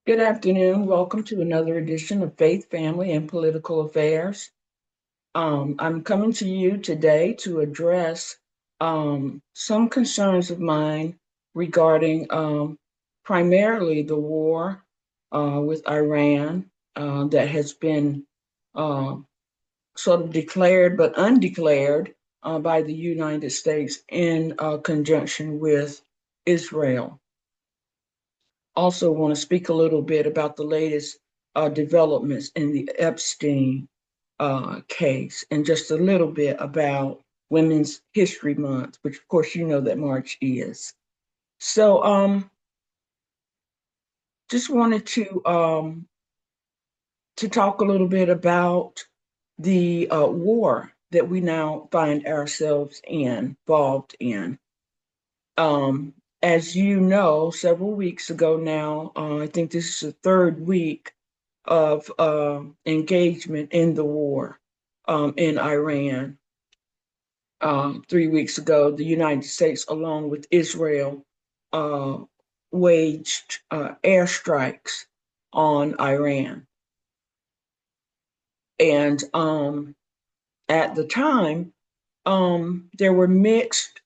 Good afternoon. Welcome to another edition of Faith, Family, and Political Affairs. I'm coming to you today to address some concerns of mine regarding primarily the war with Iran that has been uh, sort of declared but undeclared by the United States in conjunction with Israel. Also want to speak a little bit about the latest developments in the Epstein case and just a little bit about Women's History Month, which of course you know that March is. So just wanted to talk a little bit about the war that we now find ourselves involved in. Um, as you know, several weeks ago now, I think this is the third week of engagement in the war in Iran. 3 weeks ago, the United States, along with Israel, uh, waged airstrikes on Iran. And at the time, there were mixed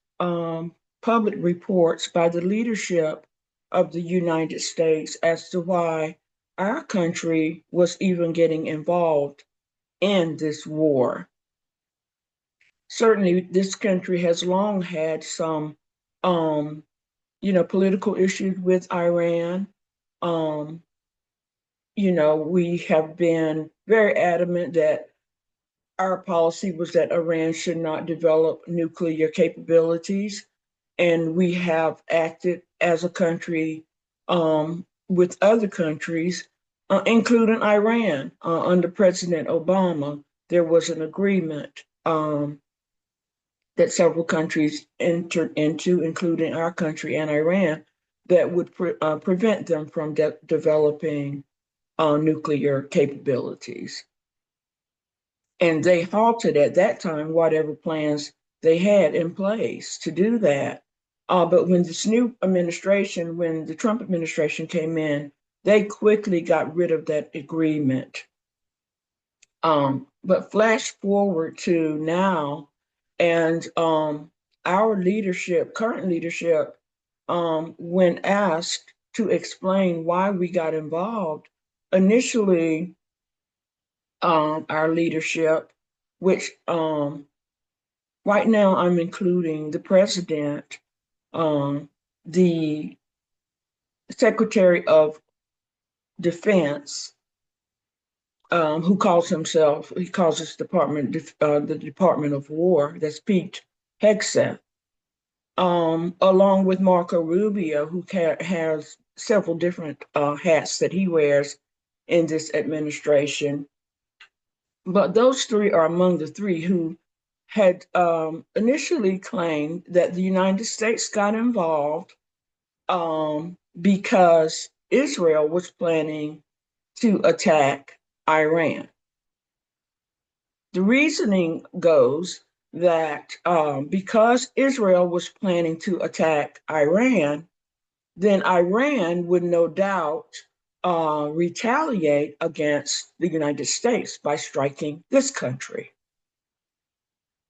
public reports by the leadership of the United States as to why our country was even getting involved in this war. Certainly, this country has long had some, um, political issues with Iran. Um, we have been very adamant that our policy was that Iran should not develop nuclear capabilities, and we have acted as a country with other countries, including Iran. Under President Obama, there was an agreement that several countries entered into, including our country and Iran, that would prevent them from developing nuclear capabilities. And they halted at that time whatever plans they had in place to do that. But when this new administration, when the Trump administration came in, they quickly got rid of that agreement. But flash forward to now, and our leadership, current leadership, when asked to explain why we got involved, initially, our leadership, which right now I'm including the president, the secretary of defense, who he calls his department, the Department of War, that's Pete Hegseth, along with Marco Rubio, who has several different hats that he wears in this administration. But those three are among the three who had initially claimed that the United States got involved because Israel was planning to attack Iran. The reasoning goes that because Israel was planning to attack Iran, then Iran would no doubt retaliate against the United States by striking this country.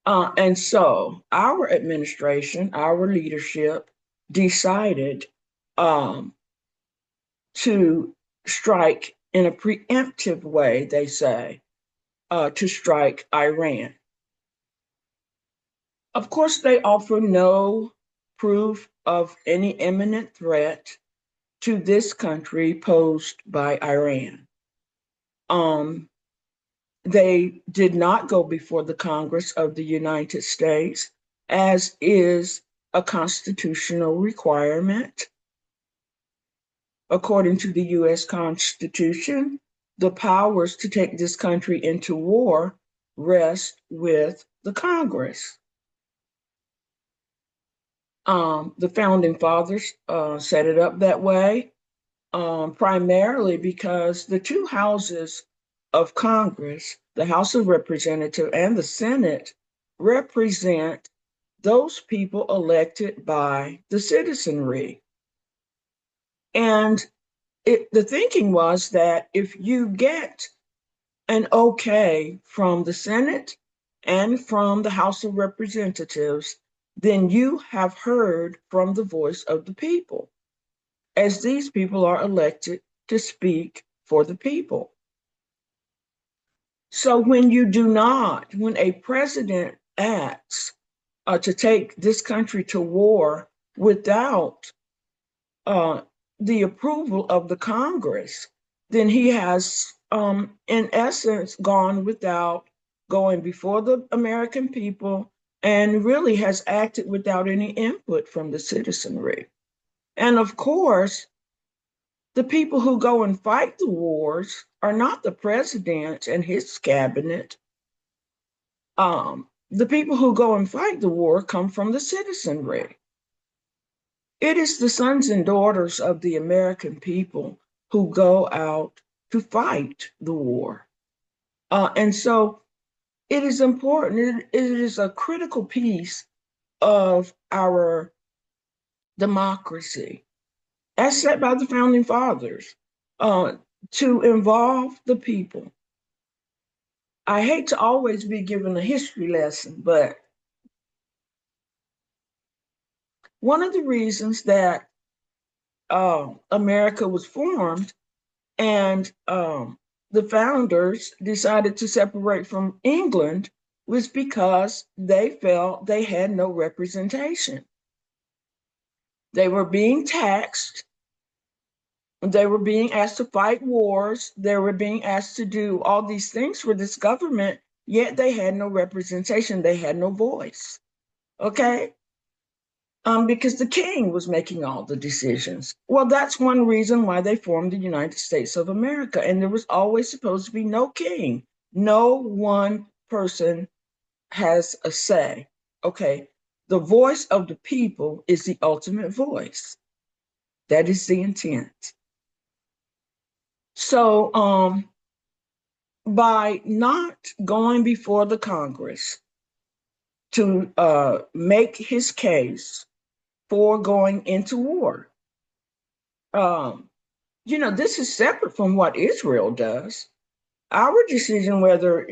And so our administration, our leadership decided um, to strike in a preemptive way, they say, to strike Iran. Of course, they offer no proof of any imminent threat to this country posed by Iran. Um, they did not go before the Congress of the United States, as is a constitutional requirement. According to the US Constitution, the powers to take this country into war rest with the Congress. The founding fathers set it up that way, primarily because the two houses of Congress, the House of Representatives and the Senate, represent those people elected by the citizenry. And the thinking was that if you get an okay from the Senate and from the House of Representatives, then you have heard from the voice of the people, as these people are elected to speak for the people. So when you do not, when a president acts to take this country to war without uh, the approval of the Congress, then he has, in essence, gone without going before the American people and really has acted without any input from the citizenry. And of course, the people who go and fight the wars are not the president and his cabinet. The people who go and fight the war come from the citizenry. It is the sons and daughters of the American people who go out to fight the war. And so it is important, it is a critical piece of our democracy, as set by the founding fathers, uh, to involve the people. I hate to always be given a history lesson, but one of the reasons that America was formed and the founders decided to separate from England was because they felt they had no representation. They were being taxed. They were being asked to fight wars. They were being asked to do all these things for this government, yet they had no representation. They had no voice. Okay? Because the king was making all the decisions. Well, that's one reason why they formed the United States of America. And there was always supposed to be no king. No one person has a say. Okay. The voice of the people is the ultimate voice. That is the intent. So, by not going before the Congress to make his case for going into war, um, this is separate from what Israel does. Our decision whether,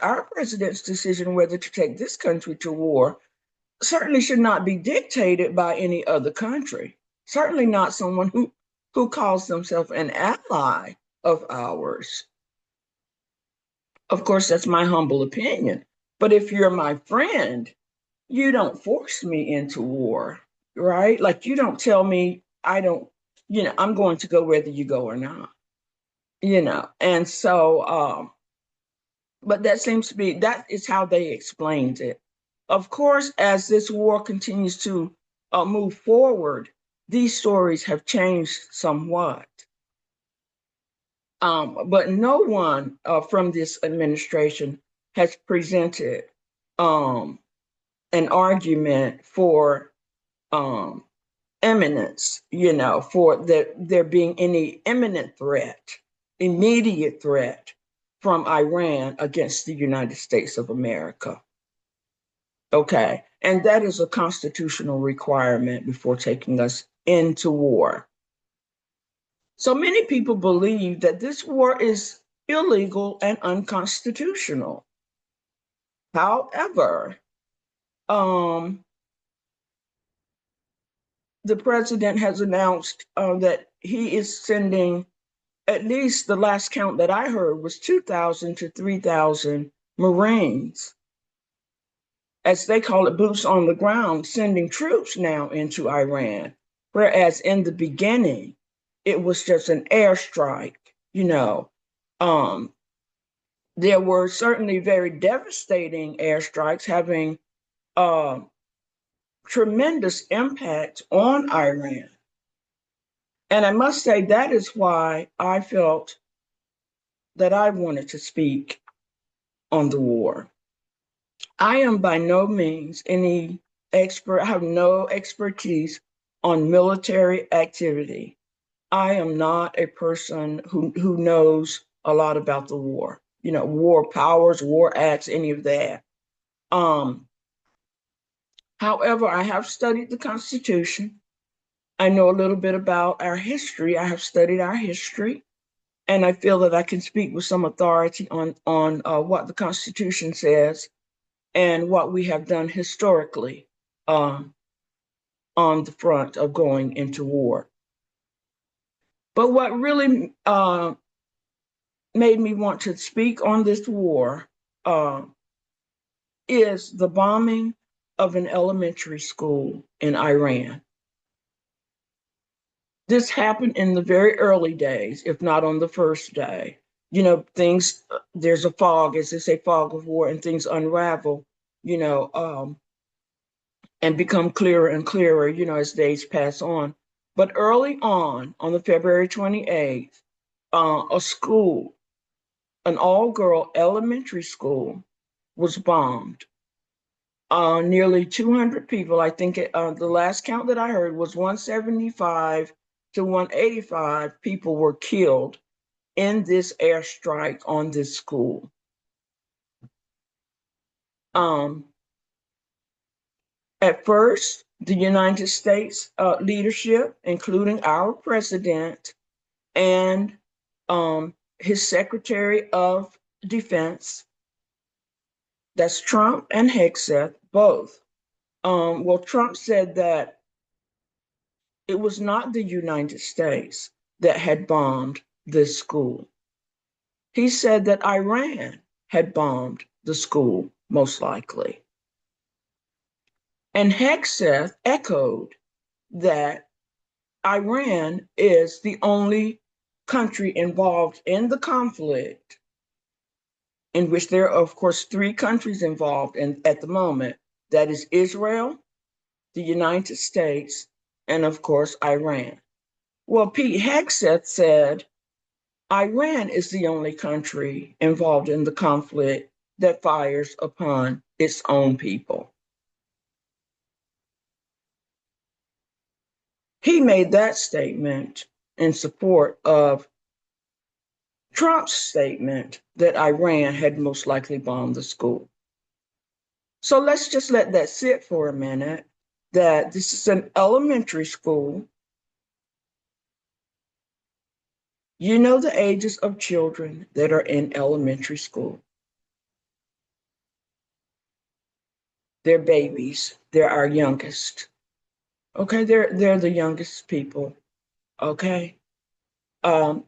our president's decision whether to take this country to war certainly should not be dictated by any other country. Certainly not someone who calls themselves an ally of ours. Of course, that's my humble opinion. But if you're my friend, you don't force me into war, right? Like you don't tell me I don't, I'm going to go whether you go or not, And so, but that is how they explained it. Of course, as this war continues to move forward, these stories have changed somewhat. But no one from this administration has presented um, an argument for um, imminence, for there being any imminent threat, immediate threat from Iran against the United States of America. Okay. And that is a constitutional requirement before taking us into war. So many people believe that this war is illegal and unconstitutional. However, um, the president has announced that he is sending, at least the last count that I heard was 2,000 to 3,000 Marines, as they call it, boots on the ground, sending troops now into Iran. Whereas in the beginning, it was just an airstrike, you know. Um, there were certainly very devastating airstrikes having uh, tremendous impact on Iran. And I must say, that is why I felt that I wanted to speak on the war. I am by no means any expert, I have no expertise on military activity. I am not a person who knows a lot about the war, war powers, war acts, any of that. Um, However, I have studied the Constitution. I know a little bit about our history. I have studied our history, and I feel that I can speak with some authority on what the Constitution says and what we have done historically um, on the front of going into war. But what really made me want to speak on this war uh, is the bombing of an elementary school in Iran. This happened in the very early days, if not on the first day. You know, things, there's a fog, as they say, fog of war, and things unravel, you know, and become clearer and clearer, you know, as days pass on. But early on the February 28th, a school, an all girl elementary school, was bombed. Nearly 200 people, I think the last count that I heard was 175 to 185 people were killed in this airstrike on this school. Um, at first, the United States leadership, including our president and his Secretary of Defense, that's Trump and Hegseth, both. Well, Trump said that it was not the United States that had bombed this school. He said that Iran had bombed the school, most likely. And Hegseth echoed that Iran is the only country involved in the conflict, in which there are, of course, three countries involved at the moment. That is Israel, the United States, and of course, Iran. Well, Pete Hegseth said Iran is the only country involved in the conflict that fires upon its own people. He made that statement in support of Trump's statement that Iran had most likely bombed the school. So let's just let that sit for a minute, that this is an elementary school. You know the ages of children that are in elementary school. They're babies. They're our youngest. Okay, they're the youngest people. Okay. Um,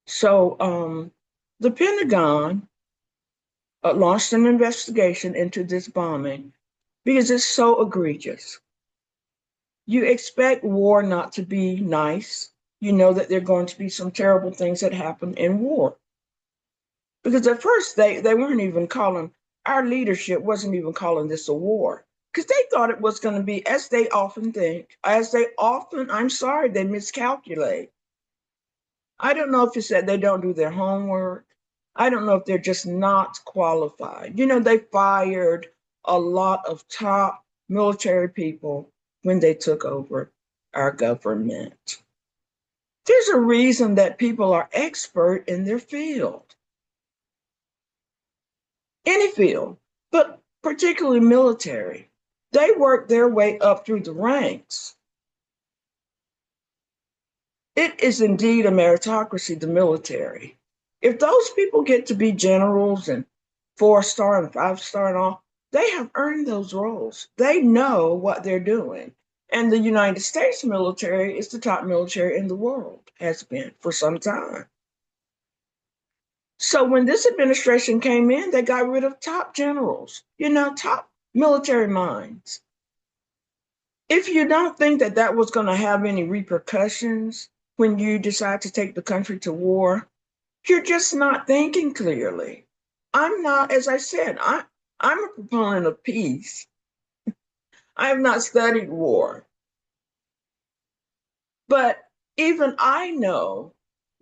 so the Pentagon launched an investigation into this bombing because it's so egregious. You expect war not to be nice. You know that there are going to be some terrible things that happen in war. Because at first they weren't even calling, our leadership wasn't even calling this a war. Because they thought it was going to be, as they often think, I'm sorry, they miscalculate. I don't know if it's that they don't do their homework. I don't know if they're just not qualified. You know, they fired a lot of top military people when they took over our government. There's a reason that people are expert in their field, any field, but particularly military. They work their way up through the ranks. It is indeed a meritocracy, the military. If those people get to be generals and 4-star and 5-star and all, they have earned those roles. They know what they're doing. And the United States military is the top military in the world, has been for some time. So when this administration came in, they got rid of top generals, you know, top military minds. If you don't think that that was going to have any repercussions when you decide to take the country to war, you're just not thinking clearly. I'm not, as I said, I'm a proponent of peace. I have not studied war. But even I know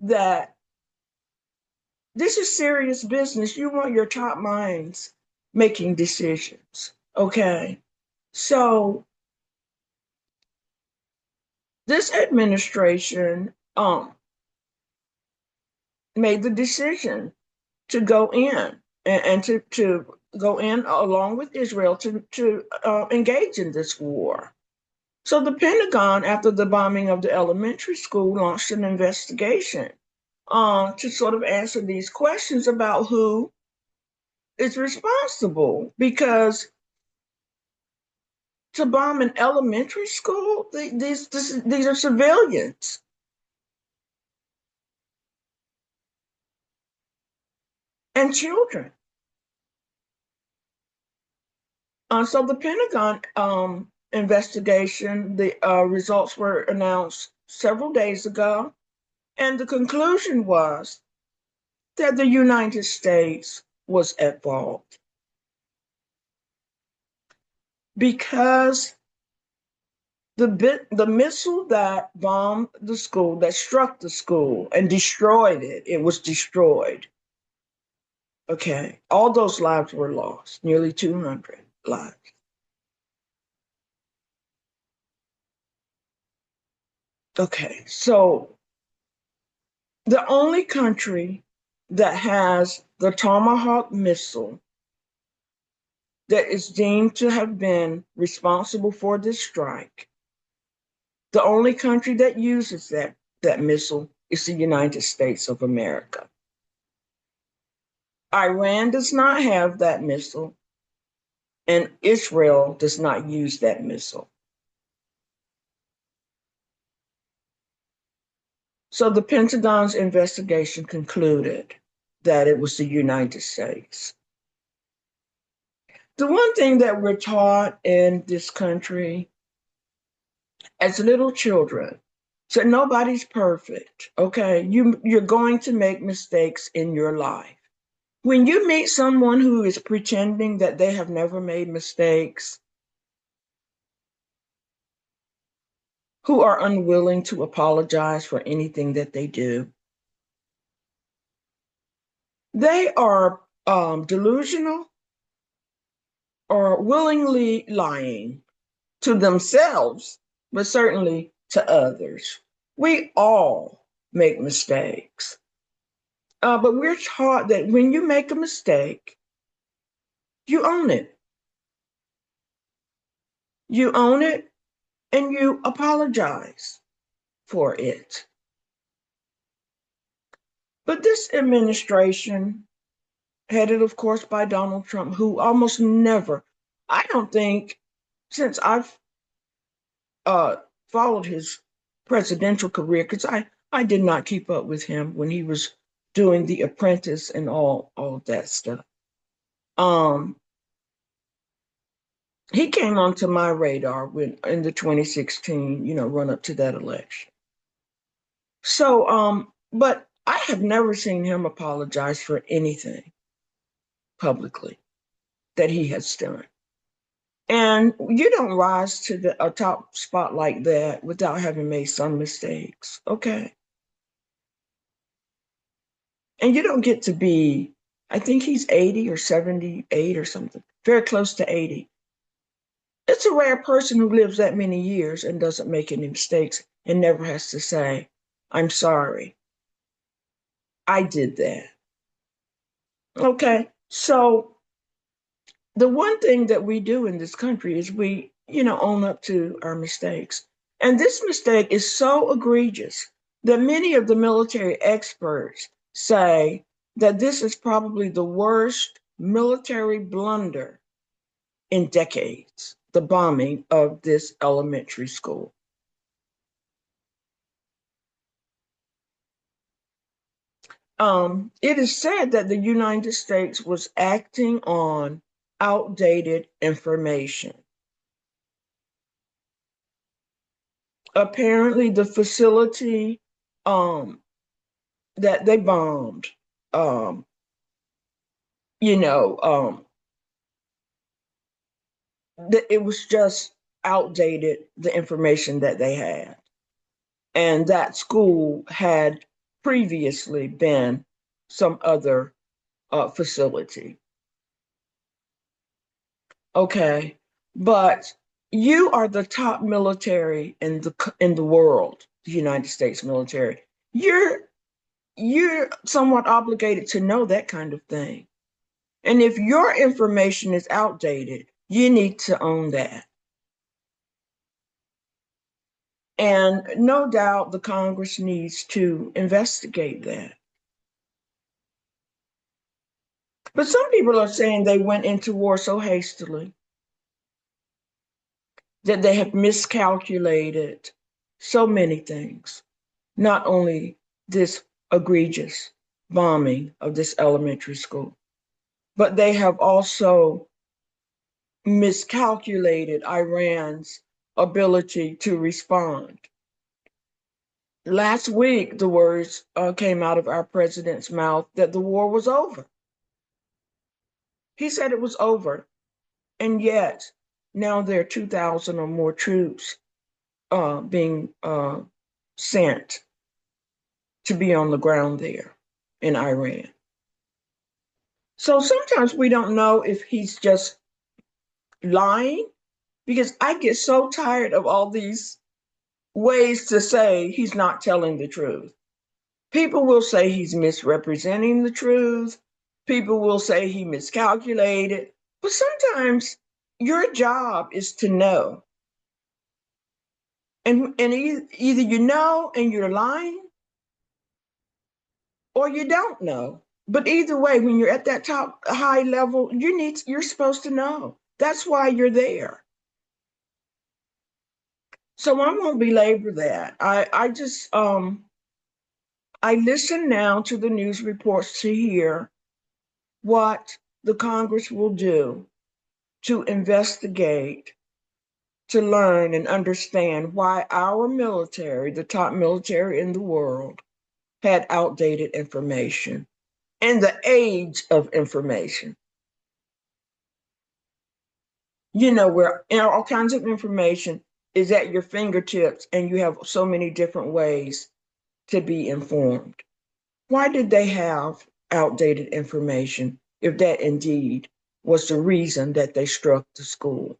that this is serious business. You want your top minds making decisions. Okay. So this administration made the decision to go in. and to go in along with Israel to engage in this war. So the Pentagon, after the bombing of the elementary school, launched an investigation to sort of answer these questions about who is responsible. Because to bomb an elementary school, these are civilians and children. So the Pentagon investigation, the results were announced several days ago, and the conclusion was that the United States was at fault because the missile that bombed the school, that struck the school and destroyed it, it was destroyed. Okay, all those lives were lost, nearly 200 lives. Okay, so the only country that has the Tomahawk missile that is deemed to have been responsible for this strike, the only country that uses that missile is the United States of America. Iran does not have that missile, and Israel does not use that missile. So the Pentagon's investigation concluded that it was the United States. The one thing that we're taught in this country as little children, so nobody's perfect, okay? You're going to make mistakes in your life. When you meet someone who is pretending that they have never made mistakes, who are unwilling to apologize for anything that they do, they are delusional or willingly lying to themselves, but certainly to others. We all make mistakes. But we're taught that when you make a mistake, you own it. You own it and you apologize for it. But this administration, headed, of course, by Donald Trump, who almost never, I don't think, since I've uh, followed his presidential career, because I did not keep up with him when he was doing The Apprentice and all of that stuff. Um, he came onto my radar when in the 2016, run up to that election. So, but I have never seen him apologize for anything publicly that he has done. And you don't rise to a top spot like that without having made some mistakes, okay? And you don't get to be, I think he's 80 or 78 or something, very close to 80. It's a rare person who lives that many years and doesn't make any mistakes and never has to say, I'm sorry, I did that. Okay, so the one thing that we do in this country is we, own up to our mistakes. And this mistake is so egregious that many of the military experts say that this is probably the worst military blunder in decades, the bombing of this elementary school. It is said that the United States was acting on outdated information. Apparently, the facility um, that they bombed, um, you know, um, it was just outdated, the information that they had. And that school had previously been some other facility. Okay, but you are the top military in the world, the United States military. You're somewhat obligated to know that kind of thing. And if your information is outdated, you need to own that. And no doubt the Congress needs to investigate that. But some people are saying they went into war so hastily that they have miscalculated so many things, not only this egregious bombing of this elementary school, but they have also miscalculated Iran's ability to respond. Last week, the words came out of our president's mouth that the war was over. He said it was over. And yet, now there are 2,000 or more troops being sent to be on the ground there in Iran. So sometimes we don't know if he's just lying, because I get so tired of all these ways to say he's not telling the truth. People will say he's misrepresenting the truth. People will say he miscalculated. But sometimes your job is to know. And either you know and you're lying, or you don't know. But either way, when you're at that top high level, you're supposed to know. That's why you're there. So I won't belabor that. I listen now to the news reports to hear what the Congress will do to investigate, to learn and understand why our military, the top military in the world, had outdated information in the age of information. Where all kinds of information is at your fingertips and you have so many different ways to be informed. Why did they have outdated information if that indeed was the reason that they struck the school?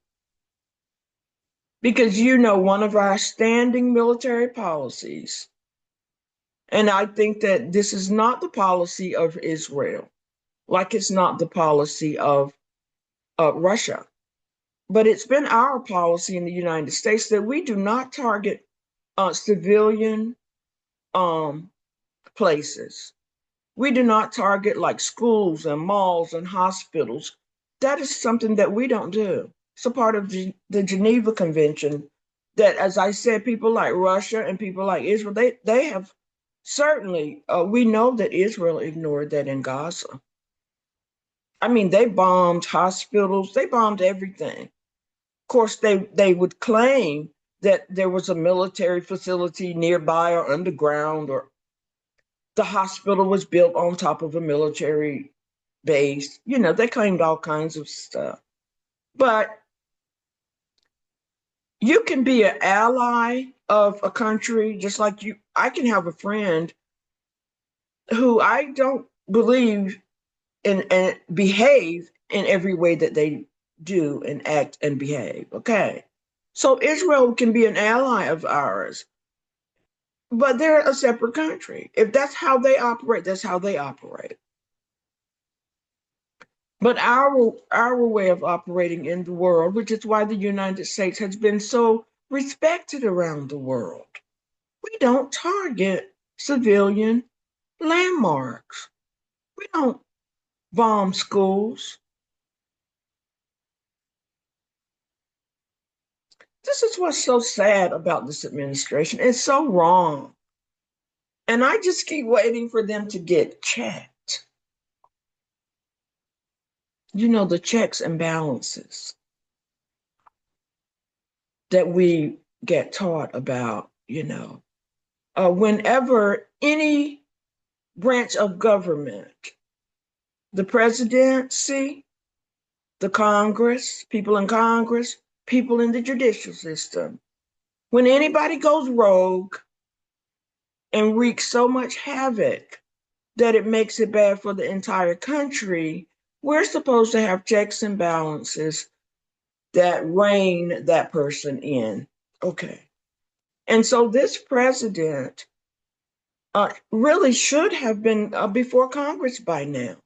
Because one of our standing military policies, and I think that this is not the policy of Israel, like it's not the policy of Russia, but it's been our policy in the United States that we do not target civilian places. We do not target like schools and malls and hospitals. That is something that we don't do. It's a part of the Geneva Convention that, as I said, people like Russia and people like Israel, they have certainly, we know that Israel ignored that in Gaza. I mean, they bombed hospitals, they bombed everything. Of course, they would claim that there was a military facility nearby or underground, or the hospital was built on top of a military base. They claimed all kinds of stuff. But you can be an ally of a country just like I can have a friend who I don't believe in and behave in every way that they do and act and behave. Okay. So Israel can be an ally of ours, but they're a separate country. If that's how they operate, that's how they operate. But our way of operating in the world, which is why the United States has been so respected around the world, we don't target civilian landmarks. We don't bomb schools. This is what's so sad about this administration. It's so wrong. And I just keep waiting for them to get checked. The checks and balances that we get taught about, whenever any branch of government, the presidency, the Congress, people in Congress, people in the judicial system, when anybody goes rogue and wreaks so much havoc that it makes it bad for the entire country, we're supposed to have checks and balances that rein that person in. Okay. And so this president really should have been before Congress by now.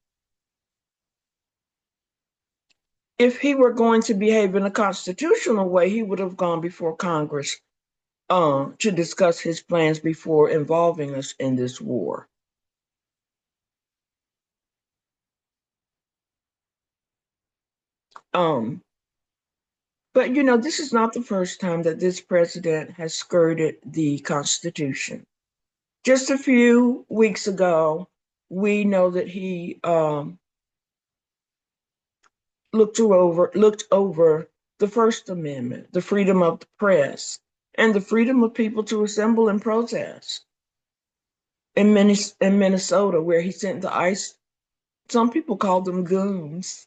If he were going to behave in a constitutional way, he would have gone before Congress to discuss his plans before involving us in this war. Um, but this is not the first time that this president has skirted the Constitution. Just a few weeks ago, we know that he looked over the First Amendment, the freedom of the press, and the freedom of people to assemble and protest in Minnesota, where he sent the ICE. Some people call them goons.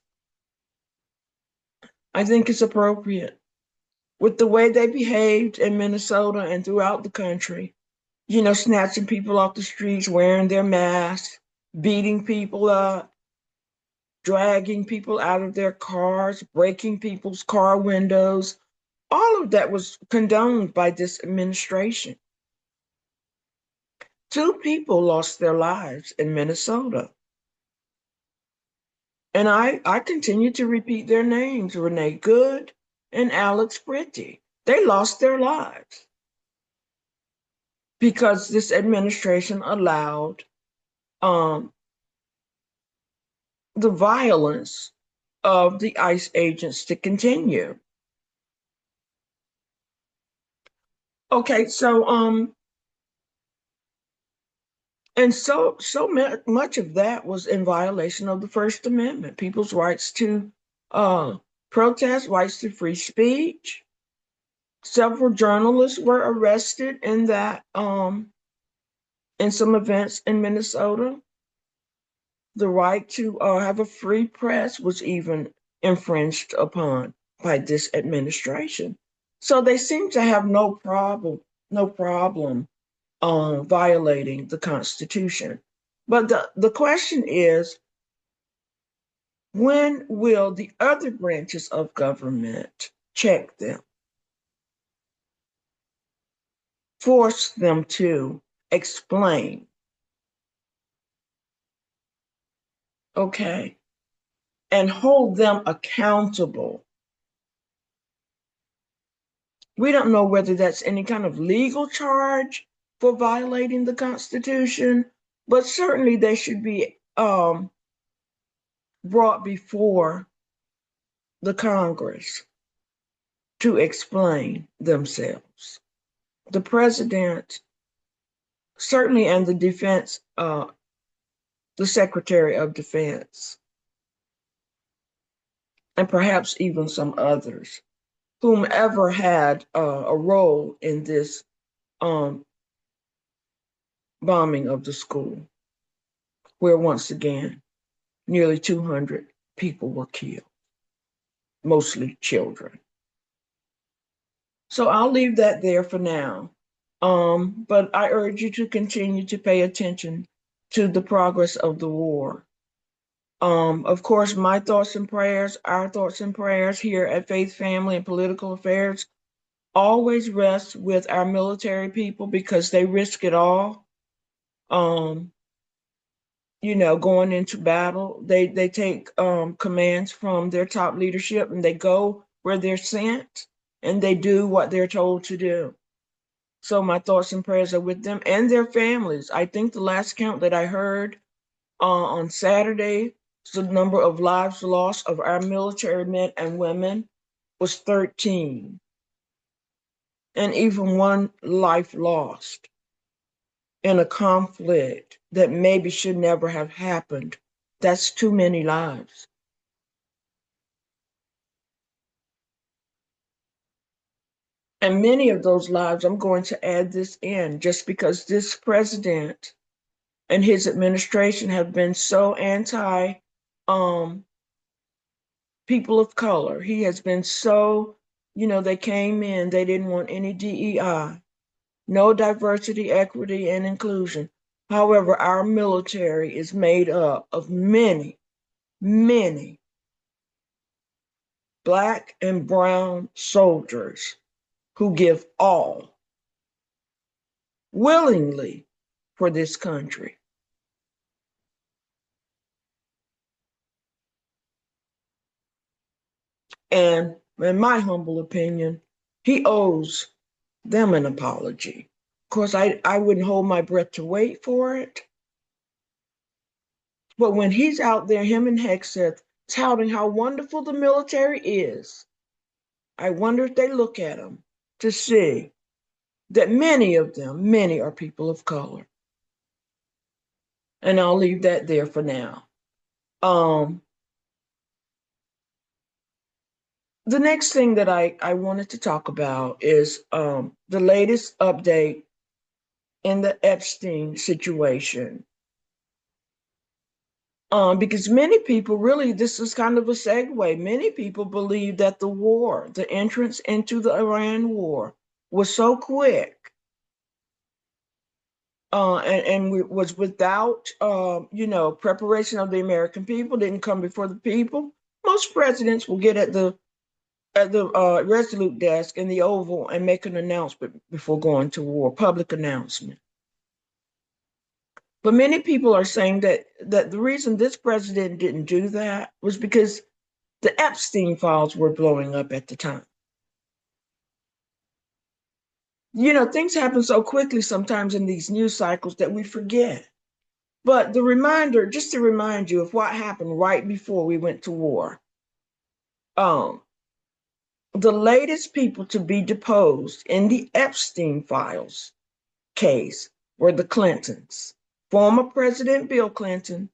I think it's appropriate with the way they behaved in Minnesota and throughout the country. Snatching people off the streets, wearing their masks, beating people up, dragging people out of their cars, breaking people's car windows. All of that was condoned by this administration. 2 people lost their lives in Minnesota. And I continue to repeat their names, Renee Good and Alex Pretty. They lost their lives because this administration allowed um, the violence of the ICE agents to continue. Okay, and so much of that was in violation of the First Amendment, people's rights to protest, rights to free speech. Several journalists were arrested in some events in Minnesota. The right to have a free press was even infringed upon by this administration. So they seem to have no problem violating the Constitution. But the question is, when will the other branches of government check them, force them to explain? Okay, and hold them accountable. We don't know whether that's any kind of legal charge for violating the Constitution, but certainly they should be brought before the Congress to explain themselves. The president, certainly, and the Secretary of Defense, and perhaps even some others, whomever had a role in this um, bombing of the school, where once again, nearly 200 people were killed, mostly children. So I'll leave that there for now. But I urge you to continue to pay attention to the progress of the war. Of course, my thoughts and prayers, our thoughts and prayers here at Faith, Family, and Political Affairs always rest with our military people because they risk it all. Um, going into battle, they take commands from their top leadership and they go where they're sent and they do what they're told to do. So my thoughts and prayers are with them and their families. I think the last count that I heard on Saturday, the number of lives lost of our military men and women was 13, and even one life lost in a conflict that maybe should never have happened. That's too many lives. And many of those lives, I'm going to add this in just because this president and his administration have been so anti um, people of color. He has been so, they came in, they didn't want any DEI, no diversity, equity, and inclusion. However, our military is made up of many, many Black and brown soldiers who give all willingly for this country. And in my humble opinion, he owes them an apology. Of course, I wouldn't hold my breath to wait for it. But when he's out there, him and Hegseth, touting how wonderful the military is, I wonder if they look at him to see that many of them, many are people of color. And I'll leave that there for now. Um, the next thing that I wanted to talk about is the latest update in the Epstein situation. Because many people really, this is kind of a segue. Many people believe that the war, the entrance into the Iran war, was so quick and was without, preparation of the American people, didn't come before the people. Most presidents will get at the Resolute desk in the Oval and make an announcement before going to war, public announcement. But many people are saying that the reason this president didn't do that was because the Epstein files were blowing up at the time. Things happen so quickly sometimes in these news cycles that we forget. But the reminder, just to remind you of what happened right before we went to war, um, the latest people to be deposed in the Epstein files case were the Clintons, former President Bill Clinton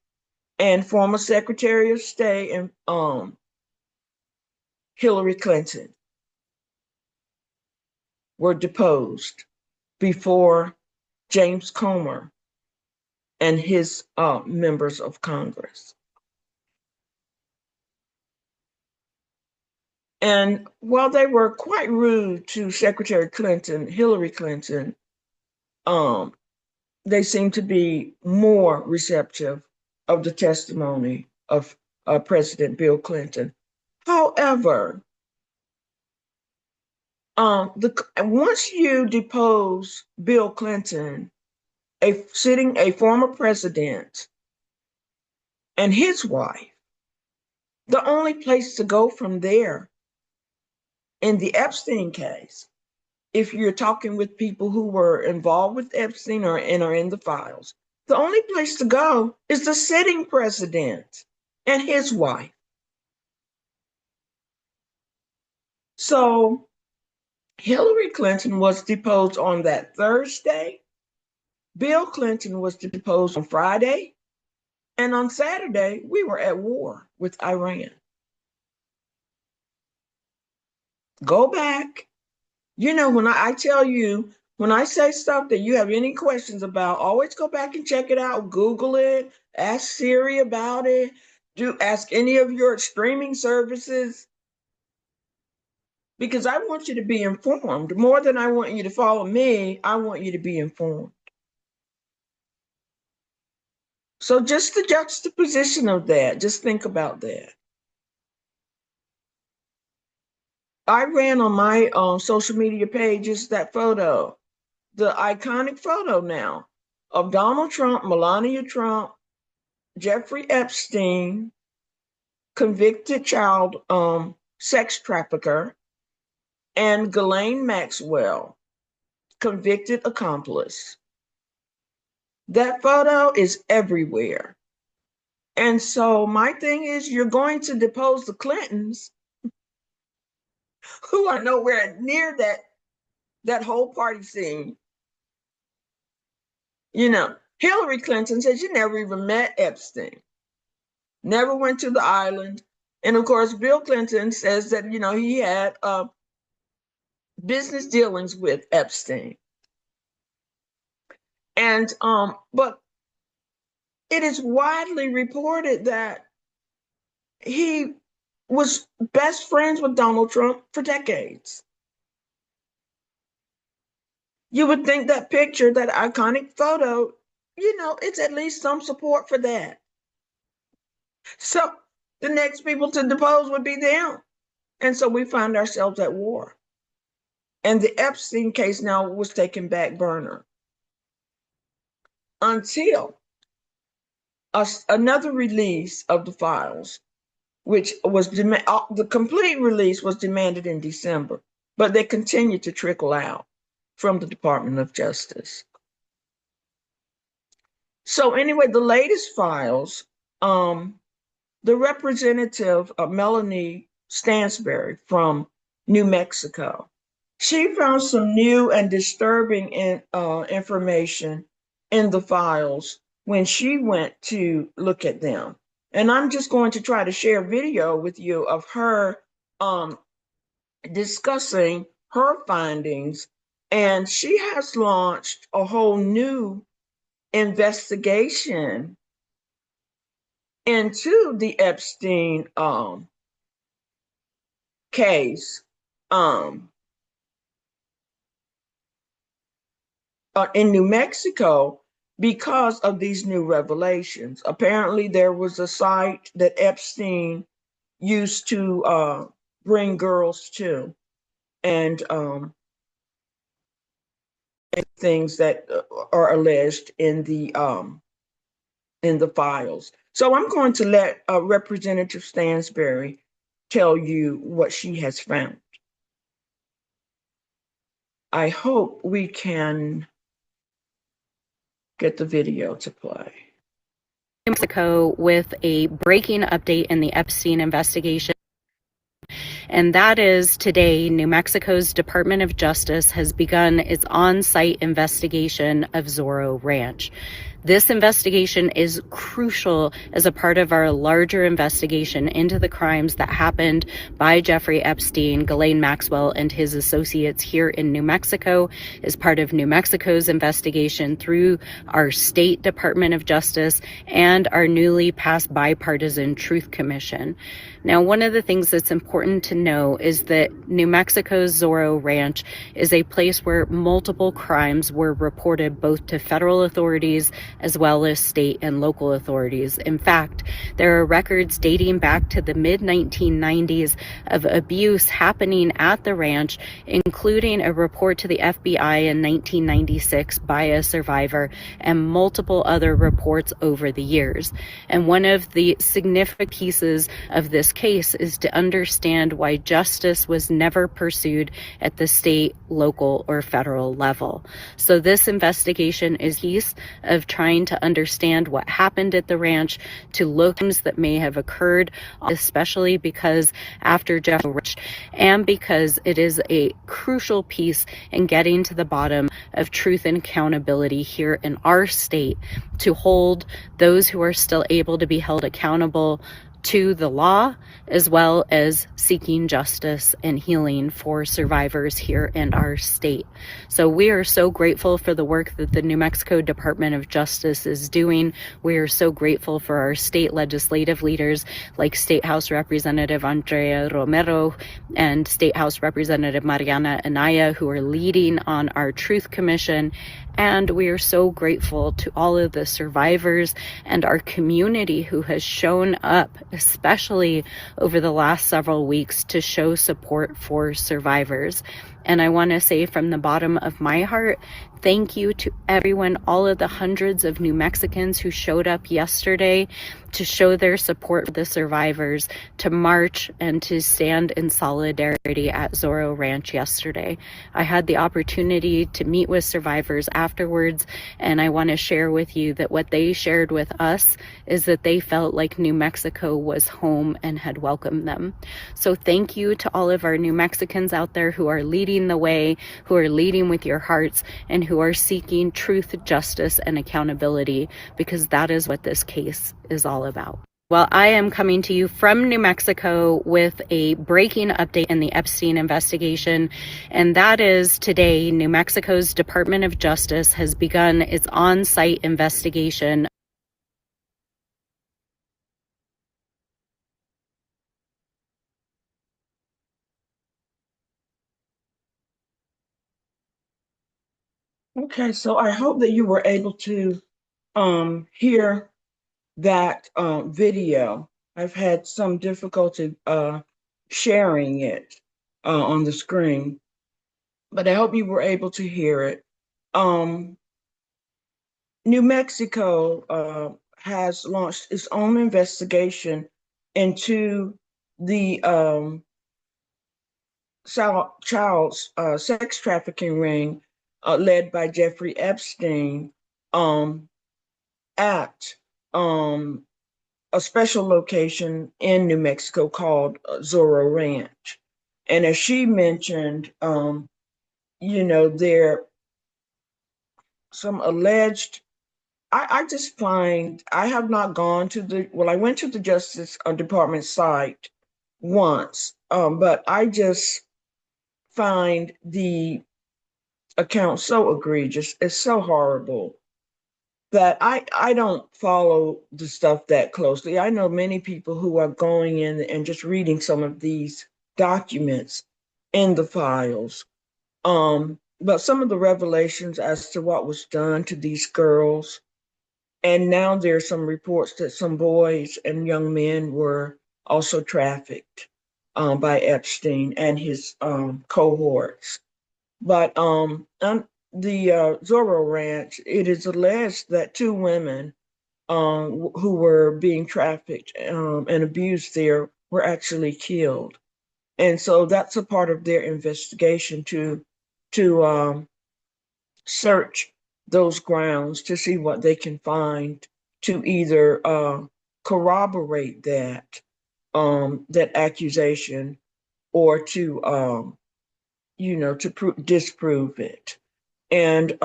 and former Secretary of State and Hillary Clinton were deposed before James Comer and his members of Congress. And while they were quite rude to Secretary Clinton, Hillary Clinton, um, they seemed to be more receptive of the testimony of President Bill Clinton. However, once you depose Bill Clinton, a former president, and his wife, the only place to go from there in the Epstein case, if you're talking with people who were involved with Epstein and are in the files, the only place to go is the sitting president and his wife. So Hillary Clinton was deposed on that Thursday. Bill Clinton was deposed on Friday. And on Saturday, we were at war with Iran. Go back. When I tell you, when I say stuff that you have any questions about, always go back and check it out. Google it, ask Siri about it, ask any of your streaming services, because I want you to be informed. More than I want you to follow me, I want you to be informed. So just the juxtaposition of that, just think about that. I ran on my social media pages that photo, the iconic photo now of Donald Trump, Melania Trump, Jeffrey Epstein, convicted child sex trafficker, and Ghislaine Maxwell, convicted accomplice. That photo is everywhere. And so my thing is, you're going to depose the Clintons, who are nowhere near that whole party scene. Hillary Clinton said she never even met Epstein, never went to the island. And of course, Bill Clinton says that, he had business dealings with Epstein. And, but it is widely reported that he was best friends with Donald Trump for decades. You would think that picture, that iconic photo, it's at least some support for that. So the next people to depose would be them. And so we find ourselves at war. And the Epstein case now was taken back burner until another release of the files which was the complete release was demanded in December, but they continue to trickle out from the Department of Justice. So anyway, the latest files, the representative Melanie Stansberry from New Mexico, she found some new and disturbing information in the files when she went to look at them. And I'm just going to try to share a video with you of her discussing her findings. And she has launched a whole new investigation into the Epstein case in New Mexico because of these new revelations. Apparently, there was a site that Epstein used to bring girls to, and things that are alleged in the files. So I'm going to let Representative Stansberry tell you what she has found. I hope we can get the video to play. New Mexico with a breaking update in the Epstein investigation. And that is today, New Mexico's Department of Justice has begun its on-site investigation of Zorro Ranch. This investigation is crucial as a part of our larger investigation into the crimes that happened by Jeffrey Epstein, Ghislaine Maxwell, and his associates here in New Mexico, as part of New Mexico's investigation through our state Department of Justice and our newly passed bipartisan Truth Commission. Now, one of the things that's important to know is that New Mexico's Zorro Ranch is a place where multiple crimes were reported both to federal authorities as well as state and local authorities. In fact, there are records dating back to the mid-1990s of abuse happening at the ranch, including a report to the FBI in 1996 by a survivor and multiple other reports over the years. And one of the significant pieces of this case is to understand why justice was never pursued at the state, local, or federal level. So this investigation is a piece of trying to understand what happened at the ranch, to look at things that may have occurred, especially because after Jeff Rich, and because it is a crucial piece in getting to the bottom of truth and accountability here in our state, to hold those who are still able to be held accountable to the law, as well as seeking justice and healing for survivors here in our state. So we are so grateful for the work that the New Mexico Department of Justice is doing. We are so grateful for our state legislative leaders like State House Representative Andrea Romero and State House Representative Mariana Anaya, who are leading on our Truth Commission. And we are so grateful to all of the survivors and our community who has shown up, especially over the last several weeks, to show support for survivors. And I want to say from the bottom of my heart, thank you to everyone, all of the hundreds of New Mexicans who showed up yesterday to show their support for the survivors, to march and to stand in solidarity at Zorro Ranch yesterday. I had the opportunity to meet with survivors afterwards, and I want to share with you that what they shared with us is that they felt like New Mexico was home and had welcomed them. So thank you to all of our New Mexicans out there who are leading the way, who are leading with your hearts, and who are seeking truth, justice, and accountability, because that is what this case is all about. Well, I am coming to you from New Mexico with a breaking update in the Epstein investigation, and that is today, New Mexico's Department of Justice has begun its on-site investigation. Okay, so I hope that you were able to hear that video. I've had some difficulty sharing it on the screen, but I hope you were able to hear it. New Mexico has launched its own investigation into the child sex trafficking ring led by Jeffrey Epstein um, at um, a special location in New Mexico called Zorro Ranch. And as she mentioned, there some alleged. I just find I have not gone to I went to the Justice Department site once, but I just find the account so egregious. It's so horrible that I don't follow the stuff that closely. I know many people who are going in and just reading some of these documents in the files. But some of the revelations as to what was done to these girls, and now there's some reports that some boys and young men were also trafficked by Epstein and his cohorts. But on the Zorro Ranch, it is alleged that two women who were being trafficked and abused there were actually killed. And so that's a part of their investigation to search those grounds to see what they can find to either corroborate that accusation or to disprove it. And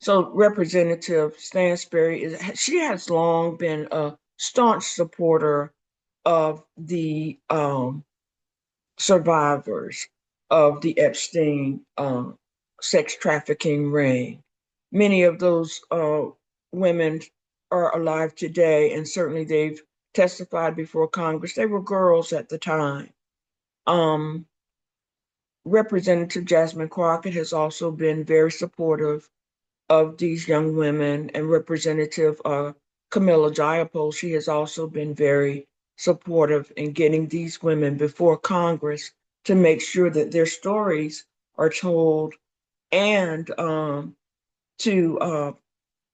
so Representative Stansberry she has long been a staunch supporter of the survivors of the Epstein sex trafficking ring. Many of those women are alive today, and certainly they've testified before Congress. They were girls at the time. Um, Representative Jasmine Crockett has also been very supportive of these young women, and Representative Camilla Jayapal, she has also been very supportive in getting these women before Congress to make sure that their stories are told and to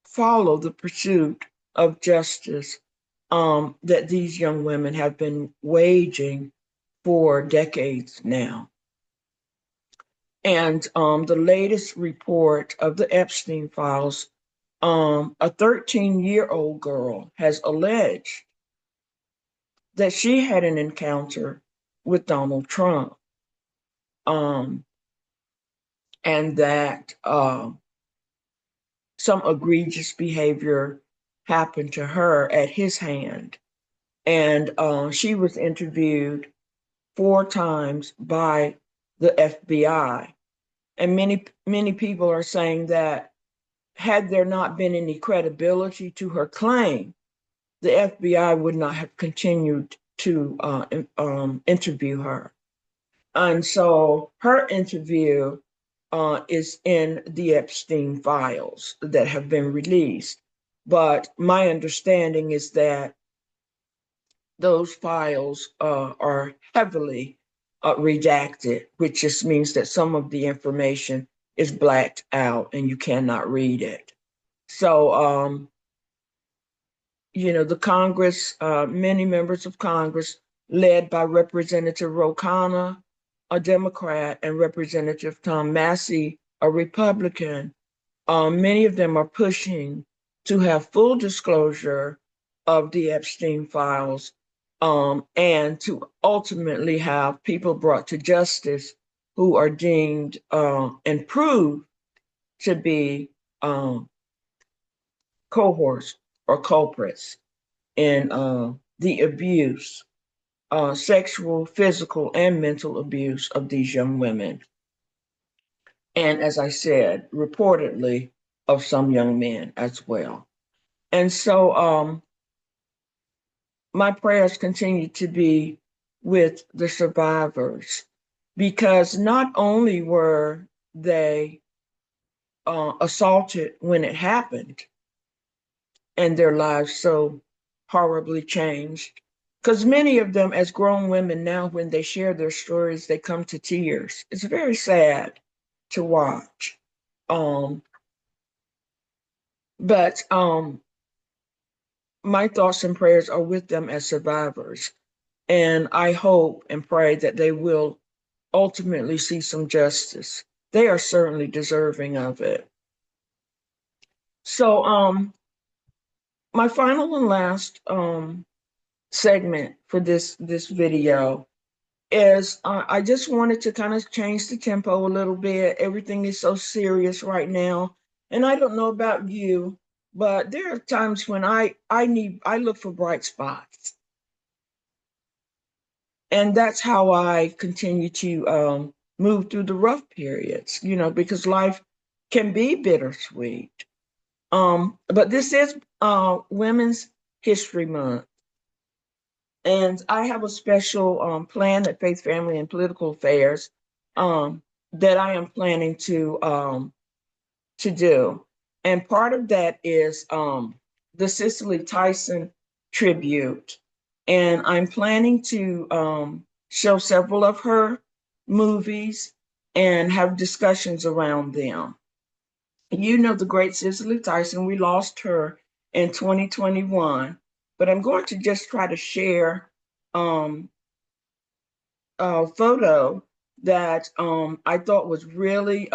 follow the pursuit of justice that these young women have been waging for decades now. And the latest report of the Epstein files, a 13-year-old girl has alleged that she had an encounter with Donald Trump, um, and that some egregious behavior happened to her at his hand. And she was interviewed 4 times by the FBI. And many people are saying that had there not been any credibility to her claim, the FBI would not have continued to interview her. And so her interview is in the Epstein files that have been released. But my understanding is that those files are heavily redacted, which just means that some of the information is blacked out and you cannot read it. So, the Congress, many members of Congress, led by Representative Ro Khanna, a Democrat, and Representative Tom Massey, a Republican, many of them are pushing to have full disclosure of the Epstein files and to ultimately have people brought to justice who are deemed and proved to be cohorts or culprits in the abuse, sexual, physical, and mental abuse of these young women. And as I said, reportedly of some young men as well. And so my prayers continue to be with the survivors because not only were they assaulted when it happened and their lives so horribly changed, because many of them, as grown women now, when they share their stories, they come to tears. It's very sad to watch. Um, but my thoughts and prayers are with them as survivors. And I hope and pray that they will ultimately see some justice. They are certainly deserving of it. So, my final and last segment for this video is I just wanted to kind of change the tempo a little bit. Everything is so serious right now, and I don't know about you, but there are times when I look for bright spots, and that's how I continue to move through the rough periods. You know, because life can be bittersweet. But this is Women's History Month. And I have a special plan at Faith, Family, and Political Affairs that I am planning to do. And part of that is the Cicely Tyson tribute. And I'm planning to show several of her movies and have discussions around them. You know the great Cicely Tyson, we lost her in 2021, but I'm going to just try to share um, a photo that I thought was really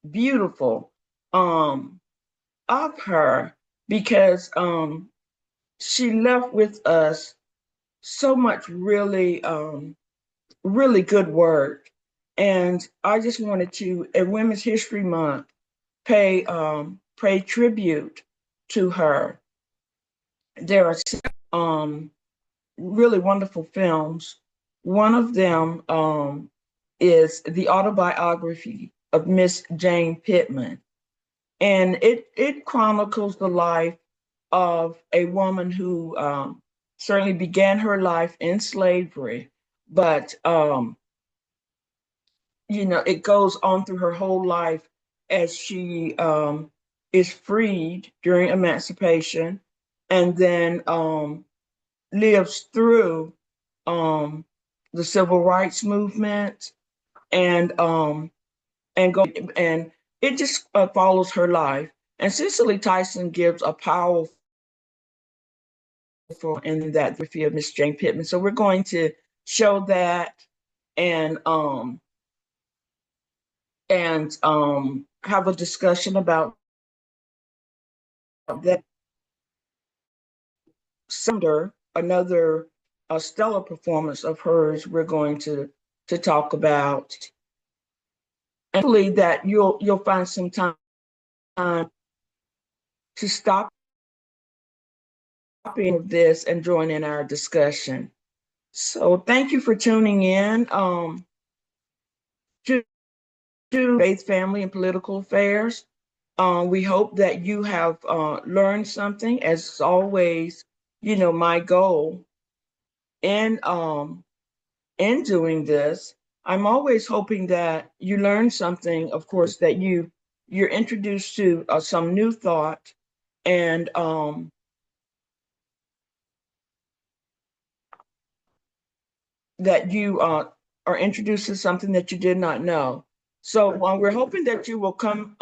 beautiful um, of her because she left with us so much really good work. And I just wanted to, at Women's History Month, pay tribute to her. There are really wonderful films. One of them is the autobiography of Miss Jane Pittman, and it chronicles the life of a woman who certainly began her life in slavery, but you know, it goes on through her whole life as she is freed during emancipation and then lives through um, the civil rights movement and and go and it just follows her life. And Cicely Tyson gives a powerful in that biography of Miss Jane Pittman. So we're going to show that and have a discussion about that. Sunder, another stellar performance of hers, we're going to talk about, and hopefully that you'll find some time to stop in this and join in our discussion. So thank you for tuning in to, to Faith, Family, and Political Affairs. We hope that you have learned something. As always, you know, my goal in doing this, I'm always hoping that you learn something. Of course, that you're introduced to some new thought, and that you are introduced to something that you did not know. So we're hoping that you will come